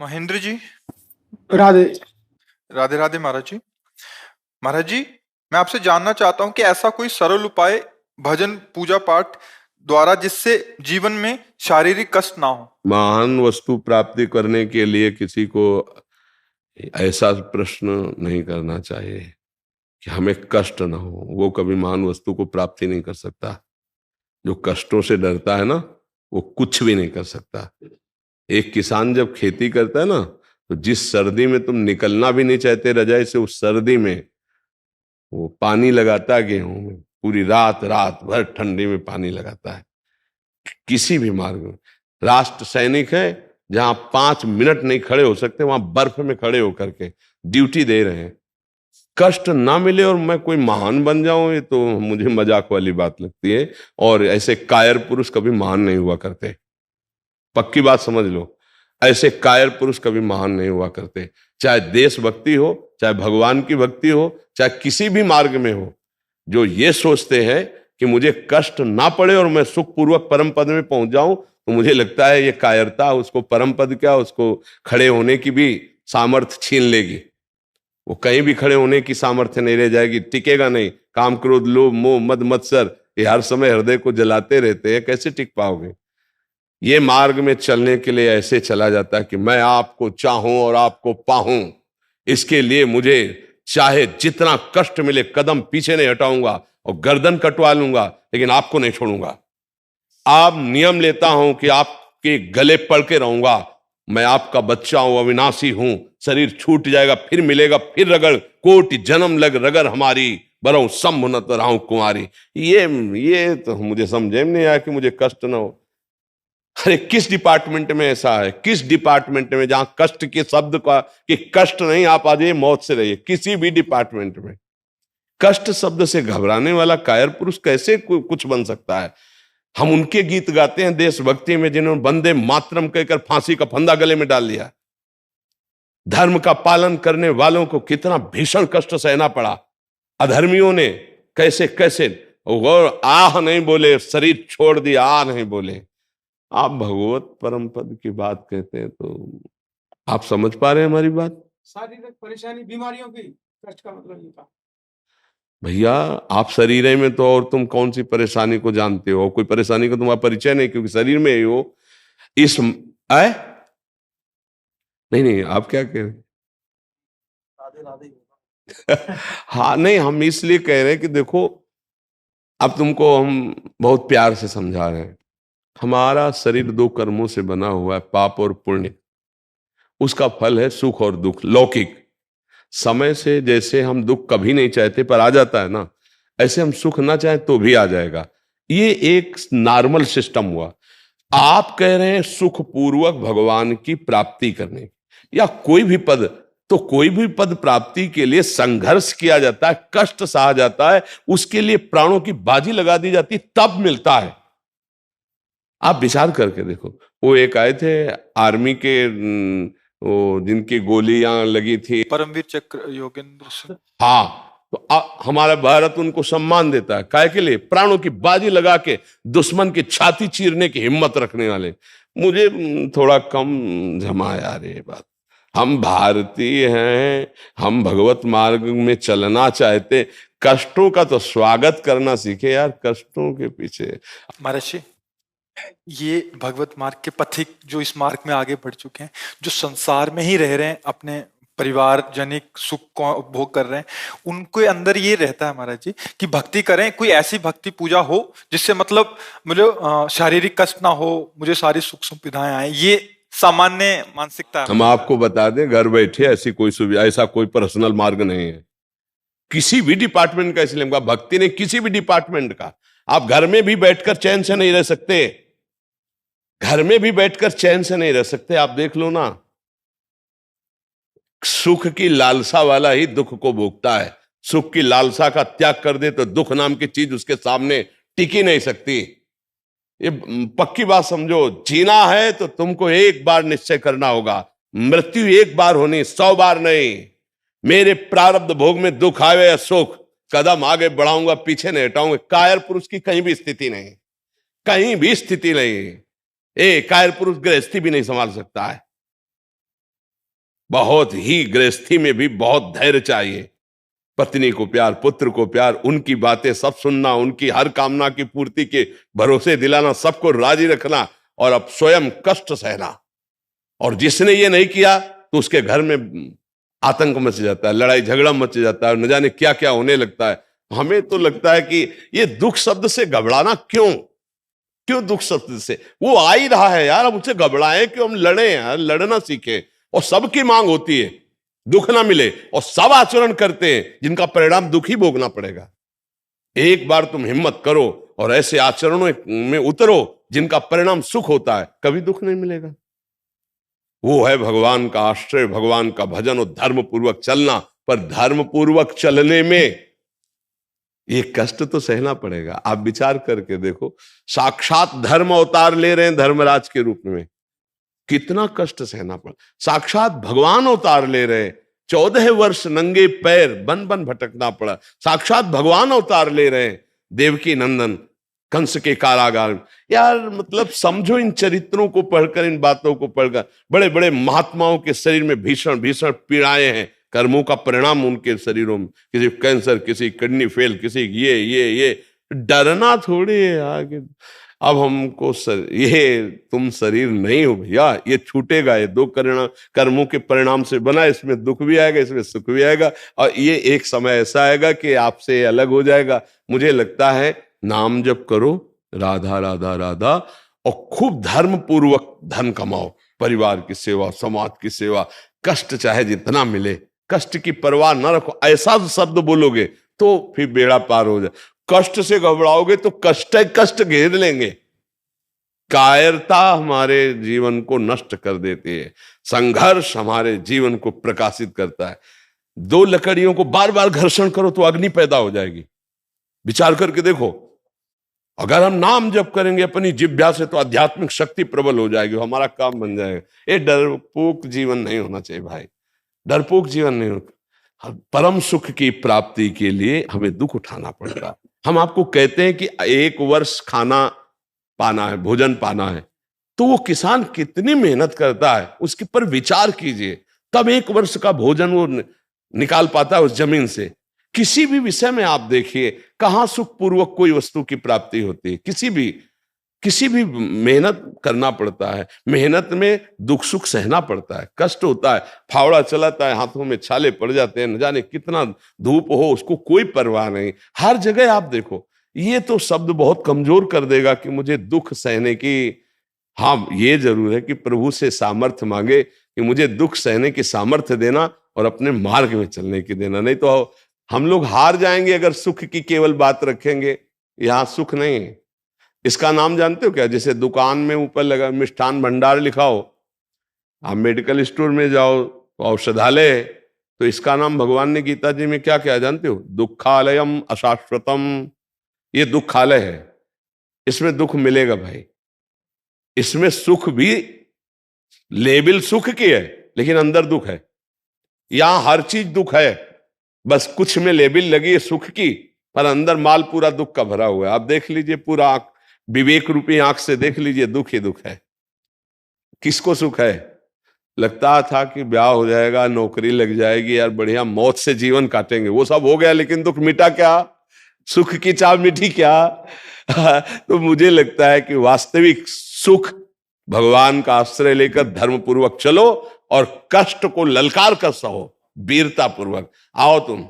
महेंद्र जी। राधे। राधे राधे महाराज जी। महाराज जी, मैं आपसे जानना चाहता हूँ कि ऐसा कोई सरल उपाय भजन पूजा पाठ द्वारा जिससे जीवन में शारीरिक कष्ट ना हो। महान वस्तु प्राप्ति करने के लिए किसी को ऐसा प्रश्न नहीं करना चाहिए कि हमें कष्ट ना हो। वो कभी महान वस्तु को प्राप्ति नहीं कर सकता। जो कष्टों से डरता है ना, वो कुछ भी नहीं कर सकता। एक किसान जब खेती करता है ना, तो जिस सर्दी में तुम निकलना भी नहीं चाहते रजाई से, उस सर्दी में वो पानी लगाता है गेहूं में, पूरी रात रात भर ठंडी में पानी लगाता है। किसी भी मार्ग में राष्ट्र सैनिक है, जहां 5 मिनट नहीं खड़े हो सकते, वहां बर्फ में खड़े होकर के ड्यूटी दे रहे हैं। कष्ट ना मिले और मैं कोई महान बन जाऊं, ये तो मुझे मजाक वाली बात लगती है। और ऐसे कायर पुरुष कभी महान नहीं हुआ करते, पक्की बात समझ लो। ऐसे कायर पुरुष कभी महान नहीं हुआ करते, चाहे देशभक्ति हो, चाहे भगवान की भक्ति हो, चाहे किसी भी मार्ग में हो। जो ये सोचते हैं कि मुझे कष्ट ना पड़े और मैं सुखपूर्वक परम पद में पहुंच जाऊं, तो मुझे लगता है ये कायरता उसको परम पद क्या, उसको खड़े होने की भी सामर्थ्य छीन लेगी। वो कहीं भी खड़े होने की सामर्थ्य नहीं रह जाएगी, टिकेगा नहीं। काम क्रोध लोभ मोह मद मत्सर ये हर समय हृदय को जलाते रहते हैं, कैसे टिक पाओगे। ये मार्ग में चलने के लिए ऐसे चला जाता है कि मैं आपको चाहूं और आपको पाहूं, इसके लिए मुझे चाहे जितना कष्ट मिले कदम पीछे नहीं हटाऊंगा और गर्दन कटवा लूंगा, लेकिन आपको नहीं छोड़ूंगा। आप नियम लेता हूं कि आपके गले पड़ के रहूंगा। मैं आपका बच्चा हूं, अविनाशी हूं। शरीर छूट जाएगा फिर मिलेगा, फिर रगड़ कोटि जन्म लग रगर हमारी, बरऊं संभ न तो राहु कुमारी। ये तो मुझे समझ में नहीं आया कि मुझे कष्ट ना हो। अरे किस डिपार्टमेंट में ऐसा है, किस डिपार्टमेंट में जहां कष्ट के शब्द का कि कष्ट नहीं, आप आ जाइए मौत से रहिए। किसी भी डिपार्टमेंट में कष्ट शब्द से घबराने वाला कायर पुरुष कैसे कुछ बन सकता है। हम उनके गीत गाते हैं देशभक्ति में जिन्होंने वंदे मातरम कहकर फांसी का फंदा गले में डाल लिया। धर्म का पालन करने वालों को कितना भीषण कष्ट सहना पड़ा। अधर्मियों ने कैसे कैसे और आह नहीं बोले, शरीर छोड़ दिया, आ नहीं बोले। आप भगवत परम पद की बात कहते हैं, तो आप समझ पा रहे हैं हमारी बात। शारीरिक परेशानी बीमारियों की कष्ट का मतलब ये था। भैया आप शरीर में तो, और तुम कौन सी परेशानी को जानते हो। कोई परेशानी का तुम्हारा परिचय नहीं, क्योंकि शरीर में ही हो। इस आए नहीं नहीं, आप क्या कह रहे हाँ नहीं, हम इसलिए कह रहे हैं कि देखो, अब तुमको हम बहुत प्यार से समझा रहे हैं। हमारा शरीर 2 कर्मों से बना हुआ है, पाप और पुण्य। उसका फल है सुख और दुख लौकिक। समय से जैसे हम दुख कभी नहीं चाहते पर आ जाता है ना, ऐसे हम सुख ना चाहे तो भी आ जाएगा। ये एक नॉर्मल सिस्टम हुआ। आप कह रहे हैं सुख पूर्वक भगवान की प्राप्ति करने, या कोई भी पद, तो कोई भी पद प्राप्ति के लिए संघर्ष किया जाता है, कष्ट सहा जाता है, उसके लिए प्राणों की बाजी लगा दी जाती, तब मिलता है। आप विचार करके देखो, वो एक आए थे आर्मी के, वो जिनकी गोलियां लगी थी, परमवीर चक्र योगेंद्र सिंह। हाँ, तो हमारा भारत उनको सम्मान देता है, काहे के लिए, प्राणों की बाजी लगा के दुश्मन की छाती चीरने की हिम्मत रखने वाले। मुझे थोड़ा कम जमा यार ये बात। हम भारतीय हैं, हम भगवत मार्ग में चलना चाहते, कष्टों का तो स्वागत करना सीखे यार, कष्टों के पीछे। महाराज जी, ये भगवत मार्ग के पथिक जो इस मार्ग में आगे बढ़ चुके हैं, जो संसार में ही रह रहे हैं, अपने परिवार जनिक सुख को उपभोग कर रहे हैं, उनके अंदर ये रहता है महाराज जी कि भक्ति करें, कोई ऐसी भक्ति पूजा हो जिससे मतलब मुझे शारीरिक कष्ट ना हो, मुझे सारी सुख सुविधाएं आए। ये सामान्य मानसिकता है। हम आपको बता दें, घर बैठे ऐसी कोई सुविधा, ऐसा कोई पर्सनल मार्ग नहीं है किसी भी डिपार्टमेंट का। इसलिए भक्ति ने किसी भी डिपार्टमेंट का, आप घर में भी बैठकर चैन से नहीं रह सकते, घर में भी बैठकर चैन से नहीं रह सकते। आप देख लो ना, सुख की लालसा वाला ही दुख को भोगता है। सुख की लालसा का त्याग कर दे तो दुख नाम की चीज उसके सामने टिकी नहीं सकती। ये पक्की बात समझो। जीना है तो तुमको एक बार निश्चय करना होगा, मृत्यु एक बार होनी, 100 बार नहीं। मेरे प्रारब्ध भोग में दुख आवे या सुख, कदम आगे बढ़ाऊंगा, पीछे नहीं हटाऊंगा। कायर पुरुष की कहीं भी स्थिति नहीं, कहीं भी स्थिति नहीं। कायर पुरुष गृहस्थी भी नहीं संभाल सकता है। बहुत ही गृहस्थी में भी बहुत धैर्य चाहिए। पत्नी को प्यार, पुत्र को प्यार, उनकी बातें सब सुनना, उनकी हर कामना की पूर्ति के भरोसे दिलाना, सबको राजी रखना, और अब स्वयं कष्ट सहना। और जिसने ये नहीं किया तो उसके घर में आतंक मच जाता है, लड़ाई झगड़ा मच जाता है, न जाने क्या क्या होने लगता है। हमें तो लगता है कि ये दुख शब्द से घबराना क्यों दुख शब्द से? वो आ ही रहा है यार, अब उससे घबराएं क्यों? हम लड़े यार, लड़ना सीखे। और सबकी मांग होती है दुख ना मिले, और सब आचरण करते हैं जिनका परिणाम दुख ही भोगना पड़ेगा। एक बार तुम हिम्मत करो और ऐसे आचरणों में उतरो जिनका परिणाम सुख होता है, कभी दुख नहीं मिलेगा। वो है भगवान का आश्रय, भगवान का भजन और धर्म पूर्वक चलना। पर धर्म पूर्वक चलने में ये कष्ट तो सहना पड़ेगा। आप विचार करके देखो, साक्षात धर्म अवतार ले रहे हैं धर्मराज के रूप में, कितना कष्ट सहना पड़ा। साक्षात भगवान अवतार ले रहे, 14 वर्ष नंगे पैर बन बन भटकना पड़ा। साक्षात भगवान अवतार ले रहे, देवकी नंदन कंस के कारागार में। यार मतलब समझो, इन चरित्रों को पढ़कर, इन बातों को पढ़कर, बड़े बड़े महात्माओं के शरीर में भीषण भीषण पीड़ाएं हैं, कर्मों का परिणाम उनके शरीरों में, किसी कैंसर, किसी किडनी फेल, किसी ये डरना थोड़ी है आगे। अब हमको ये तुम शरीर नहीं हो भैया, ये छूटेगा, ये दो कर्मों के परिणाम से बना, इसमें दुख भी आएगा, इसमें सुख भी आएगा, और ये एक समय ऐसा आएगा कि आपसे अलग हो जाएगा। मुझे लगता है नाम जप करो, राधा राधा राधा, और खूब धर्म पूर्वक धन कमाओ, परिवार की सेवा, समाज की सेवा, कष्ट चाहे जितना मिले, कष्ट की परवाह न रखो। ऐसा शब्द बोलोगे तो फिर बेड़ा पार हो जाए। कष्ट से घबराओगे तो कष्ट घेर लेंगे। कायरता हमारे जीवन को नष्ट कर देती है, संघर्ष हमारे जीवन को प्रकाशित करता है। दो लकड़ियों को बार बार घर्षण करो तो अग्नि पैदा हो जाएगी। विचार करके देखो, अगर हम नाम जप करेंगे अपनी जिह्वा से तो आध्यात्मिक शक्ति प्रबल हो जाएगी, हमारा काम बन जाएगा। ये डरपोक जीवन नहीं होना चाहिए भाई, डरपोक जीवन नहीं होना। परम सुख की प्राप्ति के लिए हमें दुख उठाना पड़ेगा। हम आपको कहते हैं कि 1 वर्ष खाना पाना है, भोजन पाना है, तो वो किसान कितनी मेहनत करता है उसके पर विचार कीजिए, तब 1 वर्ष का भोजन वो निकाल पाता है उस जमीन से। किसी भी विषय में आप देखिए, कहां सुख पूर्वक कोई वस्तु की प्राप्ति होती है? किसी भी मेहनत करना पड़ता है, मेहनत में दुख सुख सहना पड़ता है, कष्ट होता है, फावड़ा चलाता है, हाथों में छाले पड़ जाते हैं, न जाने कितना धूप हो, उसको कोई परवाह नहीं। हर जगह आप देखो, ये तो शब्द बहुत कमजोर कर देगा कि मुझे दुख सहने की। हाँ, ये जरूर है कि प्रभु से सामर्थ्य मांगे कि मुझे दुख सहने की सामर्थ्य देना और अपने मार्ग में चलने की देना। नहीं तो हम लोग हार जाएंगे अगर सुख की केवल बात रखेंगे। यहां सुख नहीं है। इसका नाम जानते हो क्या? जैसे दुकान में ऊपर लगा मिष्ठान भंडार लिखा हो, आप मेडिकल स्टोर में जाओ तो औषधालय है, तो इसका नाम भगवान ने गीता जी में क्या क्या जानते हो? दुखालयम अशाश्वतम। ये दुखालय है, इसमें दुख मिलेगा भाई। इसमें सुख भी लेबल सुख की है, लेकिन अंदर दुख है। यहां हर चीज दुख है, बस कुछ में लेबल लगी है सुख की, पर अंदर माल पूरा दुख का भरा हुआ है। आप देख लीजिए, पूरा विवेक रूपी आंख से देख लीजिए, दुख ही दुख है। किसको सुख है? लगता था कि ब्याह हो जाएगा, नौकरी लग जाएगी, यार बढ़िया मौत से जीवन काटेंगे, वो सब हो गया, लेकिन दुख मिटा क्या? सुख की चाह मिटी क्या? तो मुझे लगता है कि वास्तविक सुख भगवान का आश्रय लेकर धर्म पूर्वक चलो और कष्ट को ललकार कर सहो, वीरता पूर्वक। आओ तुम,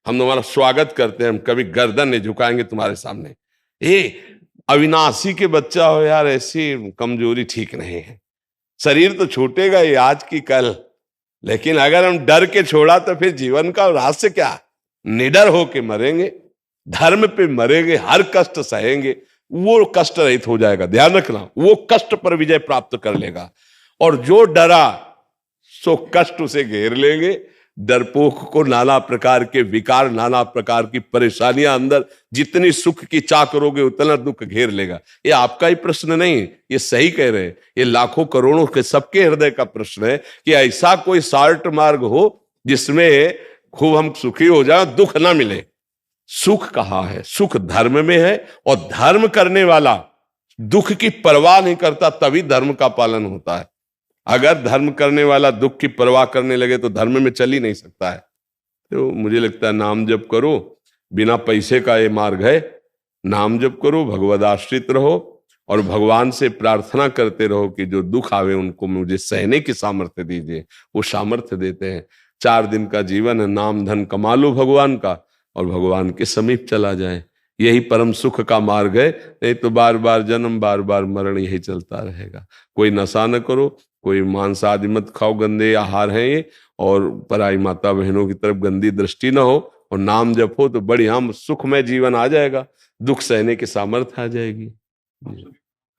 हम तुम्हारा स्वागत करते हैं, हम कभी गर्दन नहीं झुकाएंगे तुम्हारे सामने। अविनाशी के बच्चा हो यार, ऐसी कमजोरी ठीक नहीं है। शरीर तो छूटेगा ही आज की कल, लेकिन अगर हम डर के छोड़ा तो फिर जीवन का रहस्य क्या? निडर होके मरेंगे, धर्म पे मरेंगे, हर कष्ट सहेंगे, वो कष्ट रहित हो जाएगा। ध्यान रखना, वो कष्ट पर विजय प्राप्त कर लेगा। और जो डरा सो कष्ट उसे घेर लेंगे। डरपोक को नाना प्रकार के विकार, नाना प्रकार की परेशानियां, अंदर जितनी सुख की चाह करोगे उतना दुख घेर लेगा। ये आपका ही प्रश्न नहीं, ये सही कह रहे हैं, ये लाखों करोड़ों के सबके हृदय का प्रश्न है कि ऐसा कोई शार्ट मार्ग हो जिसमें खूब हम सुखी हो जाए, दुख ना मिले। सुख कहाँ है? सुख धर्म में है, और धर्म करने वाला दुख की परवाह नहीं करता, तभी धर्म का पालन होता है। अगर धर्म करने वाला दुख की परवाह करने लगे तो धर्म में चल ही नहीं सकता है। तो मुझे लगता है नाम जप करो, बिना पैसे का ये मार्ग है। नाम जप करो, भगवद आश्रित रहो और भगवान से प्रार्थना करते रहो कि जो दुख आवे उनको मुझे सहने की सामर्थ्य दीजिए। वो सामर्थ्य देते हैं। 4 दिन का जीवन है, नाम धन कमा लो भगवान का और भगवान के समीप चला जाए। यही परम सुख का मार्ग है। नहीं तो बार बार जन्म, बार बार मरण, यही चलता रहेगा। कोई नशा न करो, कोई मांस आदि मत खाओ, गंदे आहार हैं ये, और पराई माता बहनों की तरफ गंदी दृष्टि न हो, और नाम जपो तो बढ़िया सुखमय जीवन आ जाएगा, दुख सहने की सामर्थ्य आ जाएगी।